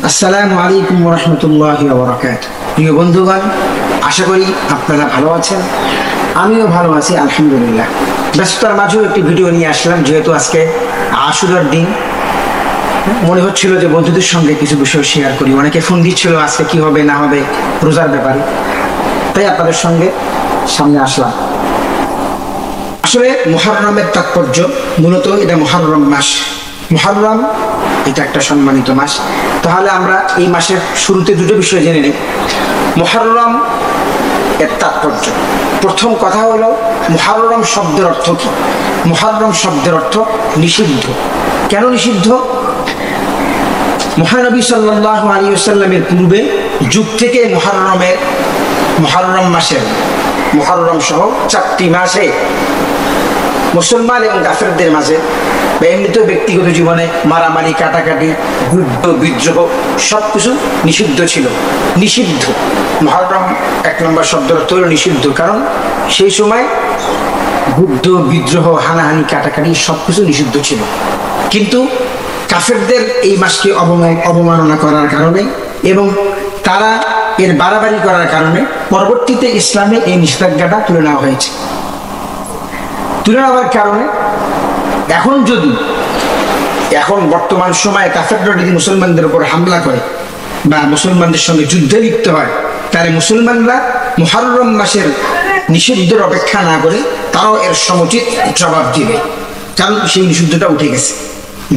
আসসালামু আলাইকুম ওয়া রাহমাতুল্লাহি ওয়া বারাকাতুহু। প্রিয় বন্ধুগণ, আশা করি আপনারা ভালো আছেন, আমিও ভালো আছি আলহামদুলিল্লাহ। ব্যস্ততার মাঝেও একটি ভিডিও নিয়ে আসলাম, যেহেতু আজকে আশুরার দিন। মনে হচ্ছিল যে বন্ধুদের সঙ্গে কিছু বিষয় শেয়ার করি। অনেকে ফোন দিচ্ছিল আজকে কি হবে না হবে রোজার ব্যাপারে, তাই আপনাদের সঙ্গে সামনে আসলাম। আসলে মুহররমের তাৎপর্য, মূলত এটা মুহররম মাস। মুহররম এটা একটা সম্মানিত মাস। তাহলে আমরা এই মাসের শুরুতে দুটো বিষয় জেনে নেব। মুহররম এর তাৎপর্য। প্রথম কথা হলো, মুহররম শব্দের অর্থ কি? মুহররম শব্দের অর্থ নিষিদ্ধ। কেন নিষিদ্ধ? মহানবী সাল্লাল্লাহু আলাইহি ওয়াসাল্লামের পূর্বে যুগ থেকে মুহররম মাসের, মুহররম সহ 4টি মাসে মুসলমান এবং কাফেরদের মাঝে বা এমনিতে ব্যক্তিগত জীবনে মারামারি, কাটাকাটি, যুদ্ধ, বিদ্রোহ সবকিছু নিষিদ্ধ ছিল। নিষিদ্ধ, মুহররম 1 নম্বর শব্দের অর্থ হলো নিষিদ্ধ। কারণ সেই সময় যুদ্ধ, বিদ্রোহ, হানাহানি, কাটাকাটি সবকিছু নিষিদ্ধ ছিল। কিন্তু কাফেরদের এই মাসকে অবমাননা করার কারণে এবং তারা এর বাড়াবাড়ি করার কারণে পরবর্তীতে ইসলামে এই নিষেধাজ্ঞাটা তুলে নেওয়া হয়েছে। তুলে নেওয়ার কারণে এখন বর্তমান সময়ে কাফেররা যদি মুসলমানদের উপর হামলা করে বা মুসলমানদের সঙ্গে যুদ্ধে লিপ্ত হয়, তাহলে মুসলমানরা মুহররম মাসের নিষিদ্ধের অপেক্ষা না করে তারাও এর সমুচিত জবাব দিবে, কারণ সেই নিষিদ্ধটা উঠে গেছে।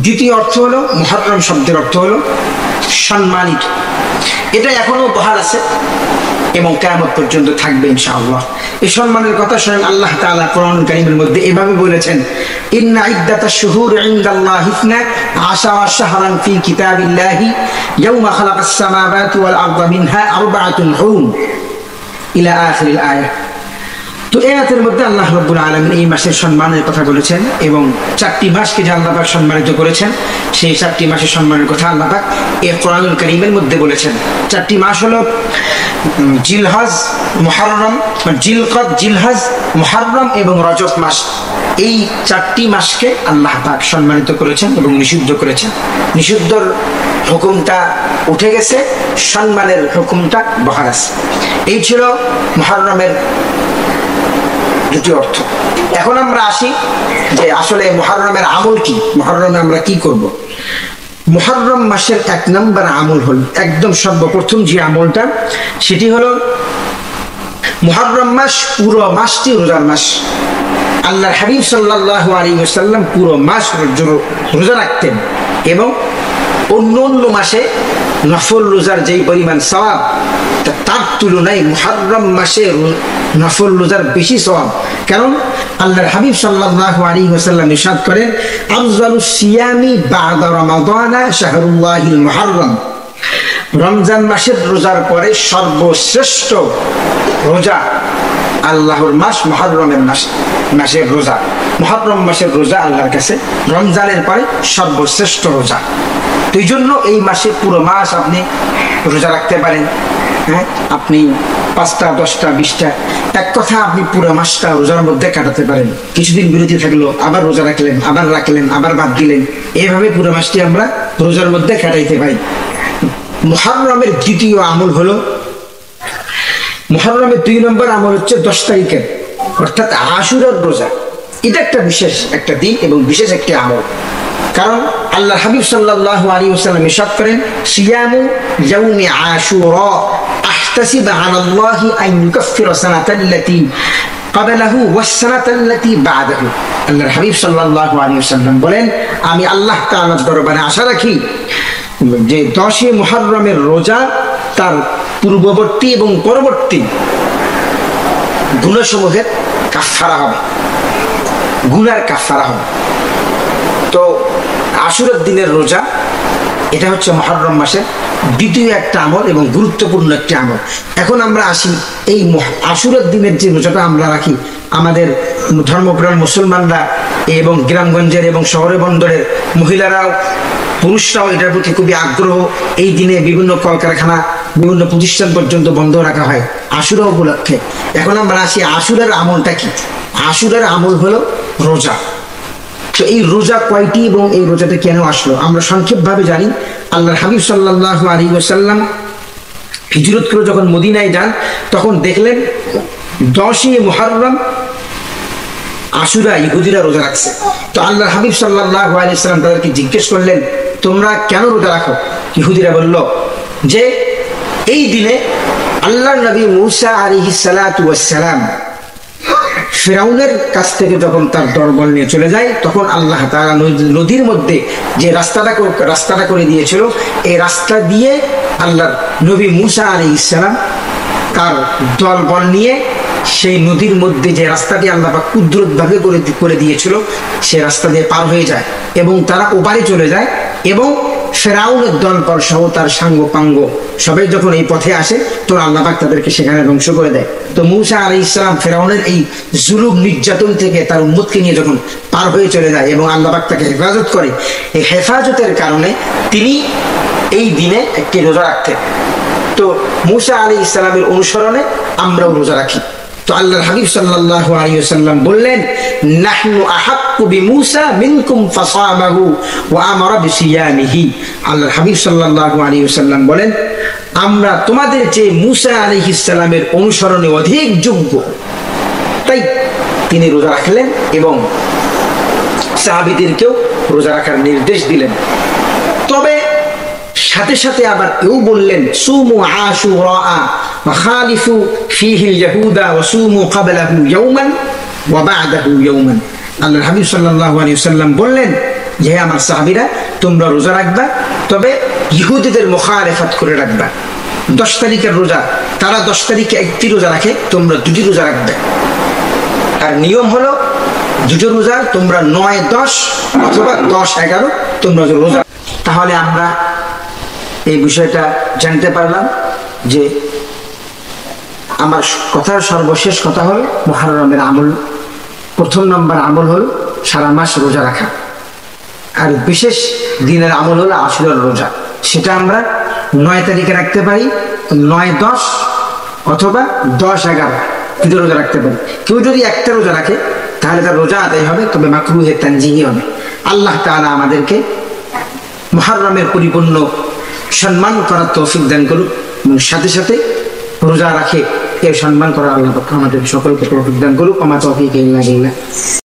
দ্বিতীয় অর্থ হলো, মুহররম শব্দের অর্থ হলো সম্মানিত। এটা এখনো বহাল আছে এবং কিয়ামত পর্যন্ত থাকবে ইনশাআল্লাহ। এই সম্মানের কথা স্বয়ং আল্লাহ তাআলা কোরআন কারীমের মধ্যে এভাবে বলেছেন, ইন্না ইদ্দাতাশ শুহুর ইনদাল্লাহি 12 শাহরান ফি কিতাবিল্লাহি ইয়াওমা খালাকাস সামাওয়াতি ওয়াল আরদা মিনহা আরবাআতুন হুরুম ইলা আখিরিল আয়াত। তো এই আয়াতের মধ্যে আল্লাহ রাব্বুল আলামিন এই মাসের সম্মানের কথা বলেছেন এবং 4টি মাসকে যে আল্লাহ পাক সম্মানিত করেছেন, সেই 4টি মাসের সম্মানের কথা আল্লাহ পাক এই কোরআনুল কারীমের মধ্যে বলেছেন। 4টি মাস হলো জিলহজ, মুহররম, জিলকদ, জিলহজ, মুহররম এবং রজব মাস। এই 4টি মাসকে আল্লাহ পাক সম্মানিত করেছেন এবং নিষিদ্ধ করেছেন। নিষিদ্ধর হুকুমটা উঠে গেছে, সম্মানের হুকুমটা বহাল আছে। এই ছিল মুহররমের দুটি অর্থ। এখন আমরা আসি যে আসলে মুহররমের আমল কি, মুহররমে আমরা কি করব। মুহররম মাসের 1 নম্বর আমল হল, একদম সর্বপ্রথম যে আমলটা, সেটি হলো মুহররম মাস পুরো মাসটি রোজার মাস। আল্লাহর হাবিব সাল্লাল্লাহু আলাইহি ওয়াসাল্লাম পুরো মাস রোজা রাখতেন এবং অন্য মাসে নফল রোজার যেই পরিমাণ সওয়াব, তার তুলনায় মুহররম মাসে নফল রোজার বেশি সওয়াব। কারণ আল্লাহর হাবিব সাল্লাল্লাহু আলাইহি ওয়াসাল্লাম ইরশাদ করেন, আফজালুস সিয়ামি বা'দা রমাদানা শাহরুল্লাহিল মুহররম। রমজান মাসের রোজার পরে সর্বশ্রেষ্ঠ রোজা আল্লাহর মাস মুহররমের মাসের রোজা। মুহররম মাসের রোজা আল্লাহর কাছে রমজানের পরে সর্বশ্রেষ্ঠ রোজা। তো এই জন্য এই মাসে পুরো মাস আপনি রোজা রাখতে পারেন। হ্যাঁ, আপনি 5টা, 10টা, 20টা, এক কথা আপনি পুরো মাসটা রোজার মধ্যে কাটাতে পারেন। কিছুদিন বিরতি থাকলো, আবার রোজা রাখলেন, আবার বাদ দিলেন, এইভাবে পুরো মাসটি আমরা রোজার মধ্যে কাটাইতে পারি। মুহররমের দ্বিতীয় আমল হলো, মুহররমের 2 নম্বর আমল হচ্ছে 10 তারিখের, অর্থাৎ আশুরার রোজা। এটা একটা বিশেষ একটা দিন এবং বিশেষ একটি আমল। কারণ আল্লাহ হাবিব সাল্লাল্লাহু আলাইহি ওয়াসাল্লাম ইরশাদ করেন, সিয়ামু ইয়াউমি আশুরা আহতাসিবু আলাল্লাহি আন ইউকাফিরা সানাতাল্লাতী ক্বাবলাহু ওয়াস সানাতাল্লাতী বা'দাহু। আল্লাহর হাবিব সাল্লাল্লাহু আলাইহি ওয়াসাল্লাম বলেন, আমি আল্লাহ তাআলার দরবারে আশা রাখি যে 10 মুহররমের রোজা তার পূর্ববর্তী এবং পরবর্তী গুনাহসমূহের কাফারা হবে, গুনার কাফারা হবে। তো আশুরার দিনের রোজা, এটা হচ্ছে মুহররম মাসের দ্বিতীয় একটা আমল এবং গুরুত্বপূর্ণ একটি আমল। এখন আমরা আসি, এই আশুরার দিনের যে রোজাটা আমরা রাখি, আমাদের ধর্মপ্রাণ মুসলমানরা এবং গ্রামগঞ্জের এবং শহরে বন্দরের মহিলারাও পুরুষরাও এটার প্রতি খুবই আগ্রহ। এই দিনে বিভিন্ন কলকারখানা, বিভিন্ন প্রতিষ্ঠান পর্যন্ত বন্ধ রাখা হয় আশুরা উপলক্ষে। এখন আমরা আসি আশুরার আমলটা কি। আশুরার আমল হলো রোজা। তো এই রোজা কয়টি এবং এই রোজাটা কেন আসলো আমরা সংক্ষেপভাবে জানি। আল্লাহর হাবিব সাল্লাল্লাহু আলাইহি ওয়াসাল্লাম হিজরত করে যখন মদিনায় যান তখন দেখলেন 10ই মুহররম আশুরা ইহুদিরা রোজা রাখছে। তো আল্লাহর হাবিব সাল্লাল্লাহু আলাইহি ওয়াসাল্লাম তাদেরকে জিজ্ঞেস করলেন, তোমরা কেন রোজা রাখো? ইহুদিরা বলল যে এই দিনে আল্লাহর নবী মূসা আলাইহিস সালাতু ওয়াস সালাম ফিরাউনের কাছ থেকে যখন তার দলবল নিয়ে চলে যায় তখন আল্লাহ তাআলা নদীর মধ্যে যে রাস্তাটা করে দিয়েছিল, এই রাস্তা দিয়ে আল্লাহর নবী মূসা আলাইহিস সালাম তার দলবল নিয়ে সেই নদীর মধ্যে যে রাস্তাটি আল্লাহ পাক কুদরতভাবে করে দিয়েছিল সেই রাস্তা দিয়ে পার হয়ে যায় এবং তারা ওপারে চলে যায় এবং ফেরাউনের দলবল সহ তার সাঙ্গ পাঙ্গ সবাই যখন এই পথে আসে তো আল্লাহ পাক তাদেরকে সেখানে ধ্বংস করে দেয়। তো মূসা আলাইহিস সালাম ফেরাউনের এই জুলুম নির্যাতন থেকে তার উম্মতকে নিয়ে যখন পার হয়ে চলে যায় এবং আল্লাহ পাক তাকে হেফাজত করে, এই হেফাজতের কারণে তিনি এই দিনে একটি রোজা রাখতেন। তো মূসা আলাইহিস সালামের অনুসরণে আমরাও রোজা রাখি। তো আল্লাহর হাবিব সাল্লাল্লাহু আলাইহি ওয়াসাল্লাম বললেন, নাহনু আহাক্কু বিমূসা মিনকুম ফাসামাহু ওয়া আমারা বিসিয়ামিহি। আল্লাহর হাবিব সাল্লাল্লাহু আলাইহি ওয়াসাল্লাম বলেন, আমরা তোমাদের চেয়ে মূসা আলাইহিস সালামের অনুসরণে অধিক যোগ্য। তাই তিনি রোজা রাখলেন এবং সাহাবীদেরকেও রোজা রাখার নির্দেশ দিলেন। তবে সাথে সাথে আবার এও বললেন, সুমু আশুরা ওয়া খালিফু ফীহিল ইয়াহুদা ওয়া সুমু ক্বাবলাহু ইয়াওমান ওয়া বা'দাহু ইয়াওমান। আল্লাহর হাবিব সাল্লাল্লাহু আলাইহি ওয়াসাল্লাম বললেন যে আমার সাহাবীরা তোমরা রোজা রাখবা, তবে ইহুদিদের মুখালেফাত করে রাখবা। 10 তারিখের রোজা, তারা 10 তারিখে একটি রোজা রাখে, তোমরা দুটি রোজা রাখবে। আর নিয়ম হলো দুটো রোজা তোমরা 9-10 অথবা 10-11 তোমরা রোজা। তাহলে আমরা এই বিষয়টা জানতে পারলাম যে আমার কথার সর্বশেষ কথা হল মুহররমের আমল। প্রথম নম্বর আমল হল সারা মাস রোজা রাখা, আর বিশেষ দিনের আমল হলো আশুরার রোজা। সেটা আমরা 9 তারিখে রাখতে পারি, 9-10 অথবা 10-11 দুটো রোজা রাখতে পারি। কেউ যদি একটা রোজা রাখে তাহলে তার রোজা আদায় হবে, তবে মাকরুহে তানজিহি হবে। আল্লাহ তাআলা আমাদেরকে মুহররমের পরিপূর্ণ সম্মান করার তৌফিক দান করুক এবং সাথে সাথে রোজা রাখে এর সম্মান করার আল্লাহ আমাদের সকলকে তৌফিক দান করুক। আমার তৌফিক ইল্লা বিল্লাহ।